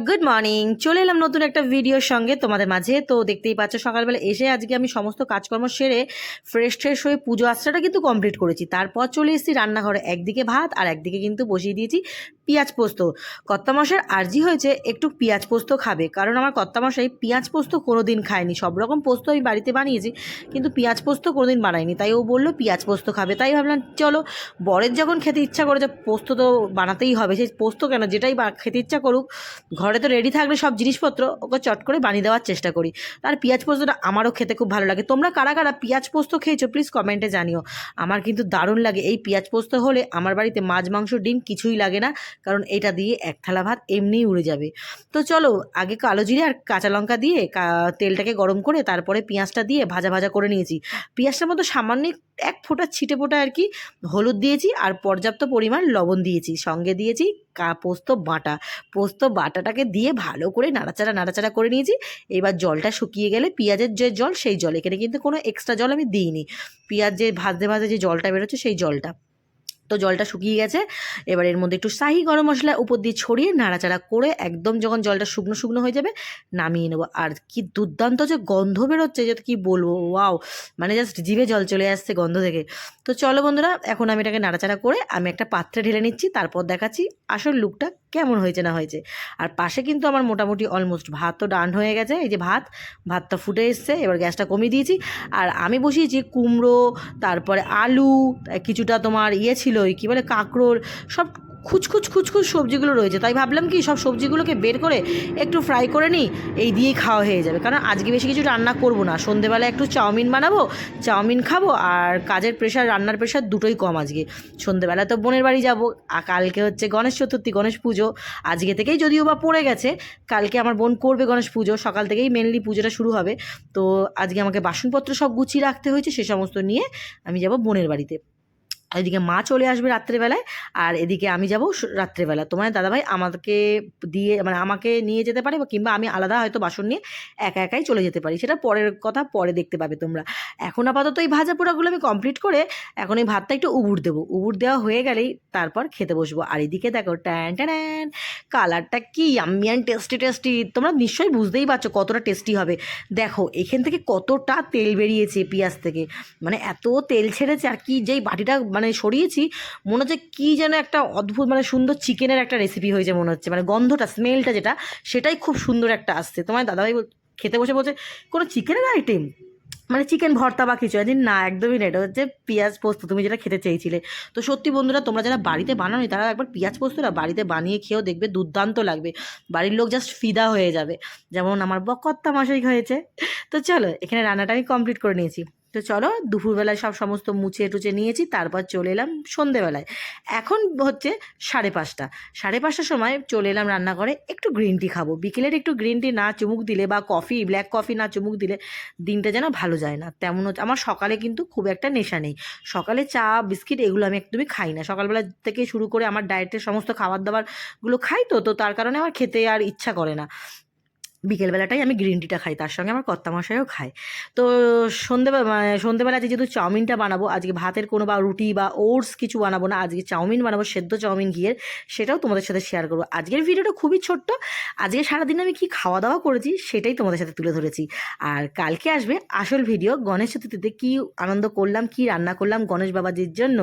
Good morning. চলে এলাম নতুন একটা ভিডিওর সঙ্গে তোমাদের মাঝে। তো দেখতেই পাচ্ছ সকালবেলা এসে আজকে আমি সমস্ত কাজকর্ম সেরে ফ্রেশ হয়ে পুজো আশ্রাটা কিন্তু কমপ্লিট করেছি। তারপর চলে এসেছি রান্নাঘরে, একদিকে ভাত আর একদিকে কিন্তু বসিয়ে দিয়েছি পেঁয়াজ পোস্ত। কর্তামশাইয়ের আর্জি হয়েছে একটু পেঁয়াজ পোস্ত খাবে, কারণ আমার কর্তামশাই পেঁয়াজ পোস্ত কোনো দিন খায়নি। সব রকম পোস্ত আমি বাড়িতে বানিয়েছি, কিন্তু পেঁয়াজ পোস্ত কোনো দিন বানাইনি। তাই ও বললো পেঁয়াজ পোস্ত খাবে, তাই ভাবলাম চলো বরের যখন খেতে ইচ্ছা করে যে পোস্ত তো বানাতেই হবে, সেই পোস্ত কেন যেটাই খেতে ইচ্ছা করুক, ঘরে তো রেডি থাকলে সব জিনিসপত্র ওকে চট করে বানিয়ে দেওয়ার চেষ্টা করি। আর পেঁয়াজ পোস্তটা আমারও খেতে খুব ভালো লাগে। তোমরা কারা কারা পেঁয়াজ পোস্ত খেয়েছো প্লিজ কমেন্টে জানিও। আমার কিন্তু দারুণ লাগে এই পেঁয়াজ পোস্ত হলে। আমার বাড়িতে মাছ মাংস ডিম কিছুই লাগে না, কারণ এটা দিয়ে এক থালা ভাত এমনিই উড়ে যাবে। তো চলো আগে কালো জিরে আর কাঁচা লঙ্কা দিয়ে তেলটাকে গরম করে তারপরে পেঁয়াজটা দিয়ে ভাজা ভাজা করে নিয়েছি। পেঁয়াজটার মতো সামান্য এক ফোঁটা ছিটে ফোঁটা আর কি হলুদ দিয়েছি, আর পর্যাপ্ত পরিমাণ লবণ দিয়েছি, সঙ্গে দিয়েছি পোস্ত বাটাটাকে দিয়ে ভালো করে নাড়াচাড়া করে নিয়েছি। এবার জলটা শুকিয়ে গেলে পেঁয়াজের যে জল, সেই জল, এখানে কিন্তু কোনো এক্সট্রা জল আমি দিইনি। পেঁয়াজ যে ভাজতে যে জলটা বেরোচ্ছে সেই জলটা, তো জলটা শুকিয়ে গেছে। এবার এর মধ্যে একটু শাহি গরম মশলা উপর দিয়ে ছড়িয়ে নাড়াচাড়া করে একদম যখন জলটা শুকনো হয়ে যাবে নামিয়ে নেবো। আর কি দুর্দান্ত যে গন্ধ বেরোচ্ছে, যে কি বলবো, ওয়াও, মানে জাস্ট জিভে জল চলে আসছে গন্ধ থেকে। তো চলো বন্ধুরা, এখন আমি এটাকে নাড়াচাড়া করে আমি একটা পাত্রে ঢেলে নিচ্ছি, তারপর দেখাচ্ছি আসল লুকটা কেমন হয়েছে না হয়েছে। আর পাশে কিন্তু আমার মোটামুটি অলমোস্ট ভাত তো ডান হয়ে গেছে। এই যে ভাতটা ফুটে এসছে, এবার গ্যাসটা কমিয়ে দিয়েছি। আর আমি বসিয়েছি কুমড়ো, তারপরে আলু, কিছুটা তোমার ছিল ওই কী বলে কাঁকরোল, সব খুচখুচ সবজিগুলো রয়েছে। তাই ভাবলাম কি সব সবজিগুলোকে বের করে একটু ফ্রাই করে নিই, এই দিয়েই খাওয়া হয়ে যাবে। কারণ আজকে বেশি কিছু রান্না করব না, সন্ধেবেলা একটু চাউমিন বানাবো, চাউমিন খাবো। আর কাজের প্রেশার, রান্নার প্রেশার দুটোই কম আজকে। সন্ধেবেলা তো বোনের বাড়ি যাবো, আর কালকে হচ্ছে গণেশ চতুর্থী, গণেশ পুজো আজকে থেকেই যদিও বা পড়ে গেছে। কালকে আমার বোন করবে গণেশ পুজো, সকাল থেকেই মেনলি পুজোটা শুরু হবে। তো আজকে আমাকে বাসনপত্র সব গুছিয়ে রাখতে হয়েছে, সে সমস্ত নিয়ে আমি যাব বোনের বাড়িতে। এদিকে মা চলে আসবে রাত্রেবেলায়, আর এদিকে আমি যাব রাত্রেবেলা। তোমার দাদাভাই আমাকে দিয়ে, মানে আমাকে নিয়ে যেতে পারে, কিংবা আমি আলাদা হয়তো বাসন নিয়ে একাই চলে যেতে পারি, সেটা পরের কথা, পরে দেখতে পাবে তোমরা। এখন আপাতত এই ভাজা পোড়াগুলো আমি কমপ্লিট করে এখন এই ভাতটা একটু উবুর দেবো। উবুর দেওয়া হয়ে গেলেই তারপর খেতে বসবো। আর এদিকে দেখো ট্যান ট্যান, কালারটা কি ইয়াম্মি টেস্টি। তোমরা নিশ্চয়ই বুঝতেই পারছো কতটা টেস্টি হবে। দেখো এখান থেকে কতটা তেল বেরিয়েছে পেঁয়াজ থেকে, মানে এত তেল ছেড়েছে। আর কি যেই বাটিটা মানে সরিয়েছি, মনে হচ্ছে কী যেন একটা অদ্ভুত, মানে সুন্দর চিকেনের একটা রেসিপি হয়েছে মনে হচ্ছে। মানে গন্ধটা, স্মেলটা যেটা, সেটাই খুব সুন্দর একটা আসছে। তোমার দাদাভাই খেতে বসে বলছে কোনো চিকেনের আইটেম, মানে চিকেন ভর্তা বা কিছু। একদিন না, একদমই না, এটা হচ্ছে পেঁয়াজ পোস্ত, তুমি যেটা খেতে চেয়েছিলে। তো সত্যি বন্ধুরা, তোমরা যারা বাড়িতে বানানো তারা একবার পেঁয়াজ পোস্তটা বাড়িতে বানিয়ে খেয়েও দেখবে, দুর্দান্ত লাগবে। বাড়ির লোক জাস্ট ফিদা হয়ে যাবে, যেমন আমার বকত্তা মশাই হয়েছে। তো চলো এখানে রান্নাটা আমি কমপ্লিট করে নিয়েছি। তো চলো দুপুরবেলায় সমস্ত মুছে টুচে নিয়েছি, তারপর চলে এলাম সন্ধেবেলায়। এখন হচ্ছে 5:30। 5:30টার সময় চলে এলাম রান্নাঘরে, একটু গ্রিন টি খাবো। বিকেলের একটু গ্রিন টি না চুমুক দিলে, বা কফি, ব্ল্যাক কফি না চুমুক দিলে দিনটা যেন ভালো যায় না। তেমন হচ্ছে আমার সকালে কিন্তু খুব একটা নেশা নেই। সকালে চা বিস্কিট এগুলো আমি একদমই খাই না। সকালবেলা থেকে শুরু করে আমার ডায়েটের সমস্ত খাবার দাবারগুলো খাই, তো তার কারণে আমার খেতে আর ইচ্ছা করে না। বিকেলবেলাটাই আমি গ্রিন টিটা খাই, তার সঙ্গে আমার কর্তামশাইও খায়। তো সন্ধেবেলা আজকে যেহেতু চাউমিনটা বানাবো, আজকে ভাতের কোনো বা রুটি বা ওটস কিছু বানাবো না, আজকে চাউমিন বানাবো, সেদ্ধ চাউমিন ঘিয়ের। সেটাও তোমাদের সাথে শেয়ার করবো। আজকের ভিডিওটা খুবই ছোট্ট, আজকে সারাদিন আমি কি খাওয়া দাওয়া করেছি সেটাই তোমাদের সাথে তুলে ধরেছি। আর কালকে আসবে আসল ভিডিও, গণেশ চতুর্থীতে কী আনন্দ করলাম, কি রান্না করলাম গণেশ বাবাজির জন্য।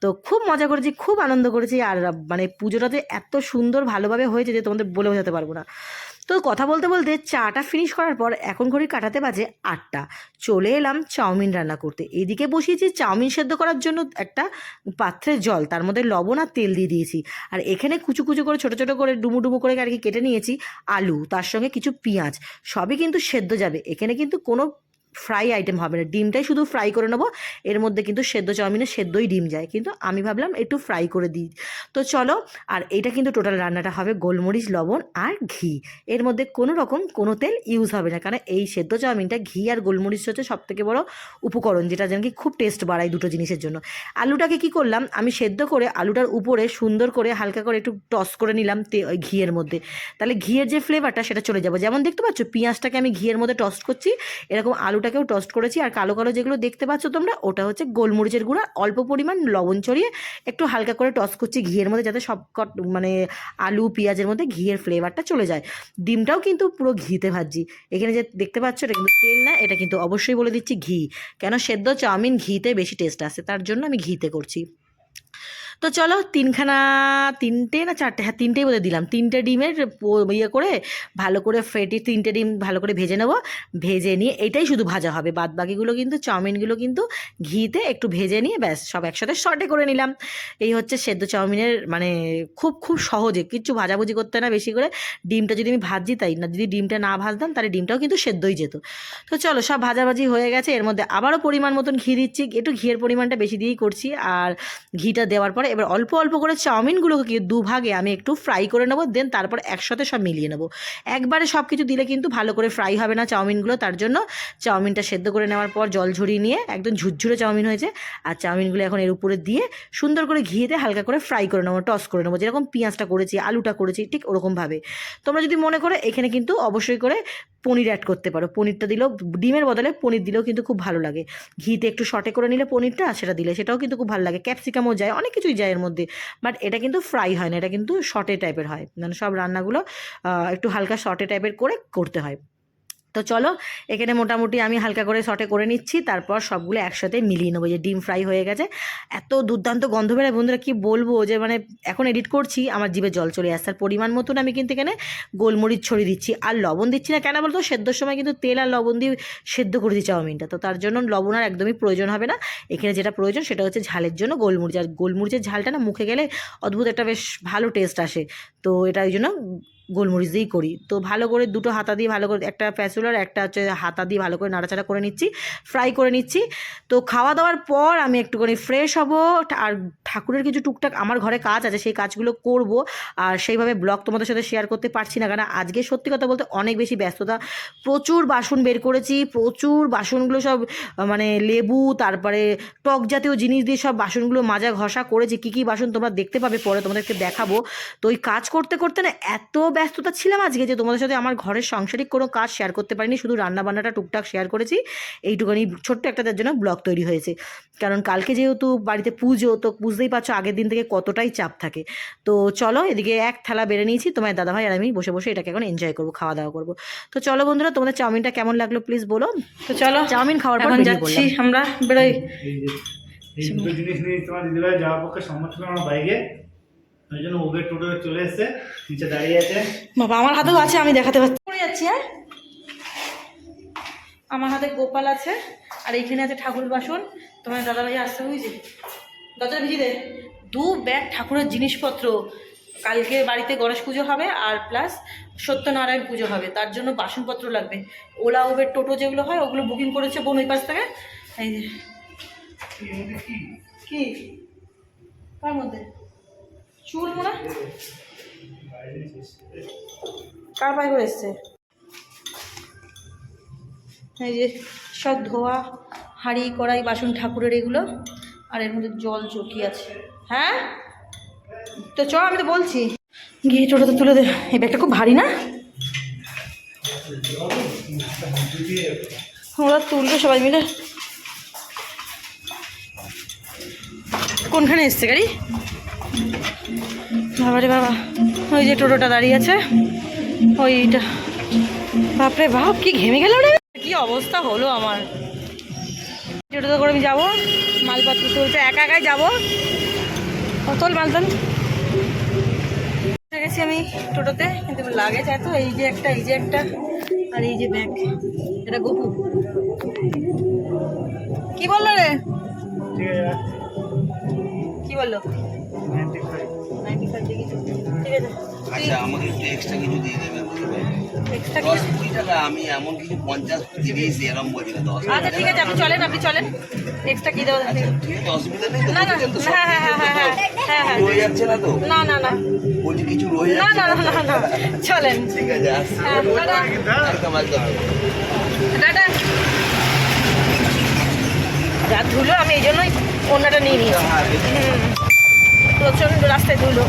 তো খুব মজা করেছি, খুব আনন্দ করেছি। আর মানে পুজোটাতে এত সুন্দর ভালোভাবে হয়েছে যে তোমাদের বলে বোঝাতে পারবো না। তো কথা বলতে বলতে চাটা ফিনিশ করার পর এখন ঘড়ি কাটাতে বাজে 8টা। চলে এলাম চাউমিন রান্না করতে। এইদিকে বসিয়েছি চাউমিন সেদ্ধ করার জন্য একটা পাত্রে জল, তার মধ্যে লবণ আর তেল দিয়ে দিয়েছি। আর এখানে কুচু করে ছোটো করে ডুমু করে আর কি কেটে নিয়েছি আলু, তার সঙ্গে কিছু পেঁয়াজ, সবই কিন্তু সেদ্ধ যাবে। এখানে কিন্তু কোনো ফ্রাই আইটেম হবে না, ডিমটাই শুধু ফ্রাই করে নেবো। এর মধ্যে কিন্তু সেদ্ধ চাউমিনে সেদ্ধই ডিম যায়, কিন্তু আমি ভাবলাম একটু ফ্রাই করে দিই। তো চলো, আর এটা কিন্তু টোটাল রান্নাটা হবে গোলমরিচ, লবণ আর ঘি। এর মধ্যে কোনো তেল ইউজ হবে না, কারণ এই সেদ্ধ চাউমিনটা ঘি আর গোলমরিচ হচ্ছে সবথেকে বড় উপকরণ, যেটা যেন কি খুব টেস্ট বাড়ায় দুটো জিনিসের জন্য। আলুটাকে কি করলাম, আমি সেদ্ধ করে আলুটার উপরে সুন্দর করে হালকা করে একটু টস করে নিলাম ওই ঘিয়ের মধ্যে। তাহলে ঘিয়ের যে ফ্লেভারটা সেটা চলে যাবে। যেমন দেখতে পাচ্ছ পেঁয়াজটাকে আমি ঘিয়ের মধ্যে টস করছি, এরকম আলু আলুটাকেও টোস্ট করেছি। আর কালো কালো যেগুলো দেখতে পাচ্ছ তোমরা, ওটা হচ্ছে গোলমরিচের গুঁড়া, অল্প পরিমাণ লবণ ছড়িয়ে একটু হালকা করে টস করছি ঘিয়ের মধ্যে, যাতে সব মানে আলু পেঁয়াজের মধ্যে ঘিয়ের ফ্লেভারটা চলে যায়। ডিমটাও কিন্তু পুরো ঘিতে ভাজছি। এখানে যে দেখতে পাচ্ছ এটা কিন্তু তেল না, এটা কিন্তু অবশ্যই বলে দিচ্ছি ঘি। কেন সেদ্ধ চাউমিন ঘিতে বেশি টেস্ট আসে, তার জন্য আমি ঘিতে করছি। তো চলো তিনটে না চারটে, হ্যাঁ তিনটেই বোধহয় দিলাম, 3টে ডিমের ইয়ে করে ভালো করে ফেটে 3টে ডিম ভালো করে ভেজে নেবো। ভেজে নিয়ে এটাই শুধু ভাজা হবে, বাদ বাকিগুলো কিন্তু চাউমিনগুলো কিন্তু ঘিতে একটু ভেজে নিয়ে ব্যাস সব একসাথে শর্টে করে নিলাম। এই হচ্ছে সেদ্ধ চাউমিনের মানে খুব খুব সহজে, কিচ্ছু ভাজাভুজি করতে না বেশি করে। ডিমটা যদি আমি ভাজি তাই না, যদি ডিমটা না ভাজতাম তাহলে ডিমটাও কিন্তু সেদ্ধই যেত। তো চলো সব ভাজাভাজি হয়ে গেছে, এর মধ্যে আবারও পরিমাণ মতন ঘি দিচ্ছি, একটু ঘিয়ের পরিমাণটা বেশি দিয়েই করছি। আর ঘিটা দেওয়ার পরে এবার অল্প অল্প করে চাউমিনগুলোকে দুভাগে আমি একটু ফ্রাই করে নেবো, দেন তারপর একসাথে সব মিলিয়ে নেবো। একবারে সব কিছু দিলে কিন্তু ভালো করে ফ্রাই হবে না চাউমিনগুলো, তার জন্য চাউমিনটা সেদ্ধ করে নেওয়ার পর জল ঝরিয়ে নিয়ে একদম ঝুরঝুরে চাউমিন হয়েছে। আর চাউমিনগুলো এখন এর উপরে দিয়ে সুন্দর করে ঘিতে হালকা করে ফ্রাই করে নেবো, টস করে নেবো, যেরকম পেঁয়াজটা করেছি আলুটা করেছি ঠিক ওরকমভাবে। তোমরা যদি মনে করো এখানে কিন্তু অবশ্যই করে পনির অ্যাড করতে পারো, পনিরটা দিলেও, ডিমের বদলে পনির দিলেও কিন্তু খুব ভালো লাগে। ঘিতে একটু শর্টে করে নিলে পনিরটা, সেটা দিলে সেটাও কিন্তু খুব ভালো লাগে। ক্যাপসিকামও যায়, অনেক কিছুই যায় এর মধ্যে, বাট এটা কিন্তু ফ্রাই হয় না, এটা কিন্তু শর্টে টাইপের হয়, মানে সব রান্নাগুলো একটু হালকা শর্টে টাইপের করে করতে হয়। তো চলো এখানে মোটামুটি আমি হালকা করে শর্টে করে নিচ্ছি, তারপর সবগুলো একসাথে মিলিয়ে নেবো। যে ডিম ফ্রাই হয়ে গেছে, এত দুর্দান্ত গন্ধ বেরোয় বন্ধুরা, কি বলবো, যে মানে এখন এডিট করছি আমার জিভে জল চলে আসছে। আর পরিমাণ মতন আমি কিন্তু এখানে গোলমরিচ ছড়িয়ে দিচ্ছি, আর লবণ দিচ্ছি না। কেন বলতো, সেদ্ধর সময় কিন্তু তেল আর লবণ দিয়ে সেদ্ধ করে দিই চাউমিনটা, তো তার জন্য লবণ আর একদমই প্রয়োজন হবে না। এখানে যেটা প্রয়োজন সেটা হচ্ছে ঝালের জন্য গোলমরিচ, আর গোলমরিচের ঝালটা না মুখে গেলে অদ্ভুত একটা বেশ ভালো টেস্ট আসে, তো এটা ওই জন্য গোলমরিচ দিয়েই করি। তো ভালো করে দুটো হাতা দিয়ে ভালো করে, একটা প্যাচুলার একটা হচ্ছে হাতা দিয়ে ভালো করে নাড়াচাড়া করে নিচ্ছি, ফ্রাই করে নিচ্ছি। তো খাওয়া দাওয়ার পর আমি একটুখানি ফ্রেশ হব, আর ঠাকুরের কিছু টুকটাক আমার ঘরে কাজ আছে, সেই কাজগুলো করব। আর সেইভাবে ব্লগ তোমাদের সাথে শেয়ার করতে পারছি না, কারণ আজকে সত্যি কথা বলতে অনেক বেশি ব্যস্ততা। প্রচুর বাসন বের করেছি, প্রচুর বাসনগুলো সব মানে লেবু তারপরে টক জাতীয় জিনিস দিয়ে সব বাসনগুলো মাজা ঘষা করেছি। কী কী বাসন তোমরা দেখতে পাবে পরে, তোমাদেরকে দেখাবো। তো ওই কাজ করতে করতে না এত ব্যস্ততা ছিলাম আজকে যে তোমাদের সাথে আমার ঘরের সাংসারিক কোনো কাজ শেয়ার করতে পারিনি, শুধু রান্নাবান্নাটা টুকটাক শেয়ার করেছি। এইটুখানি ছোট্ট একটা তার জন্য ব্লগ তৈরি হয়েছে, কারণ কালকে যেহেতু বাড়িতে পুজো, তো বুঝতেই পারছো আগের দিন থেকে কতটাই চাপ থাকে। তো চলো এদিকে এক থালা বেড়ে নিয়েছি, তোমার দাদাভাই আর আমি বসে বসে এটাকে এখন এনজয় করবো, খাওয়া দাওয়া করবো। তো চলো বন্ধুরা, তোমাদের চাউমিনটা কেমন লাগলো প্লিজ বলো। তো চলো চাউমিন খাওয়ার পর যাচ্ছি আমরা, বেরোই। জিনিস নিয়ে তোমার দিদিভাই যাওয়ার পক্ষে সম্মত ছিল আমার বাইকে, ওই জন্য উবের টোটো চলে এসছে, নিচে দাঁড়িয়ে আছে। বাবা আমার হাতেও আছে, আমি দেখাতে পারছি। পড়ে যাচ্ছি। হ্যাঁ আমার হাতে গোপাল আছে, আর এইখানে আছে ঠাকুর বাসন। তোমার দাদাভাই আসতে বুঝছি, দরজাটা ভিজিয়ে দে। 2 ব্যাগ ঠাকুরের জিনিসপত্র, কালকে বাড়িতে গণেশ পুজো হবে আর প্লাস সত্যনারায়ণ পুজো হবে, তার জন্য বাসনপত্র লাগবে। ওলা উবের টোটো যেগুলো হয় ওগুলো বুকিং করেছে বোন ওই পাশ থেকে। এই যে কি কার মধ্যে চুল মোনা কার পায়ে করে এসছে। এই যে সব ধোয়া হাঁড়ি কড়াই বাসন ঠাকুরের এগুলো, আর এর মধ্যে জল চকি আছে। হ্যাঁ তো চ, আমি তো বলছি গিয়ে টোটোতে তুলে দে। এই ব্যাগটা খুব ভারী না, ওরা তুলবে সবাই মিলে। কোনখানে এসছে গাড়ি? বাবারে বাবা, ওই যে টোটোটা দাঁড়িয়ে আছে ওইটা। বাপরে বাপ, কি ঘেমে গেল রে, কি অবস্থা হলো আমার। টোটোতে করে আমি যাবো, মালপত্র তুলতে একা একাই যাবো, অতল মালতাম। গেছি আমি টোটোতে, কিন্তু লাগেজ এত, এই যে একটা আর এই যে ব্যাগ, এটা গপু। কি বললো রে, কি বললো? 95 ঠিক আছে। আচ্ছা আমাকে একটু এক্সট্রা কিছু দিয়ে দেবেন, এক্সট্রা 10-20 টাকা। আমি এমন কিছু 50 দিয়েছি এরকম বলি না, 10। আচ্ছা ঠিক আছে, আপনি চলেন। এক্সট্রা কি দেবো? ঠিক আছে, অসুবিধা নেই তো। না না, হ্যাঁ রয়ে যাচ্ছে না তো? না বলছি কিছু রয়ে না যাচ্ছে না, চলেন। ঠিক আছে, আসছি। একদম টাটা। রাত ধুলো, আমি এই জন্যই অন্যটা নিয়ে নিয়েছি। প্রচণ্ড রাস্তায় ধুলো।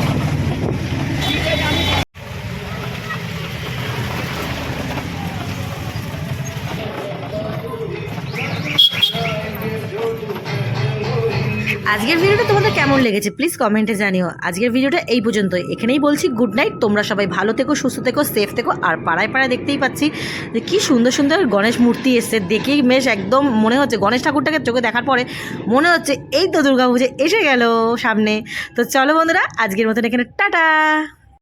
আজকের ভিডিওটা তোমাদের কেমন লেগেছে প্লিজ কমেন্টে জানিও। আজকের ভিডিওটা এই পর্যন্তই, এখানেই বলছি গুড নাইট। তোমরা সবাই ভালো থেকো, সুস্থ থেকো, সেফ থেকো। আর পাড়ায় পাড়ায় দেখতেই পাচ্ছি যে কী সুন্দর সুন্দর গণেশ মূর্তি এসছে, দেখেই বেশ একদম মনে হচ্ছে গণেশ ঠাকুরটাকে চোখে দেখার পরে মনে হচ্ছে এই তো দুর্গাপুজো এসে গেল সামনে। তো চলো বন্ধুরা, আজকের মতন এখানে টাটা।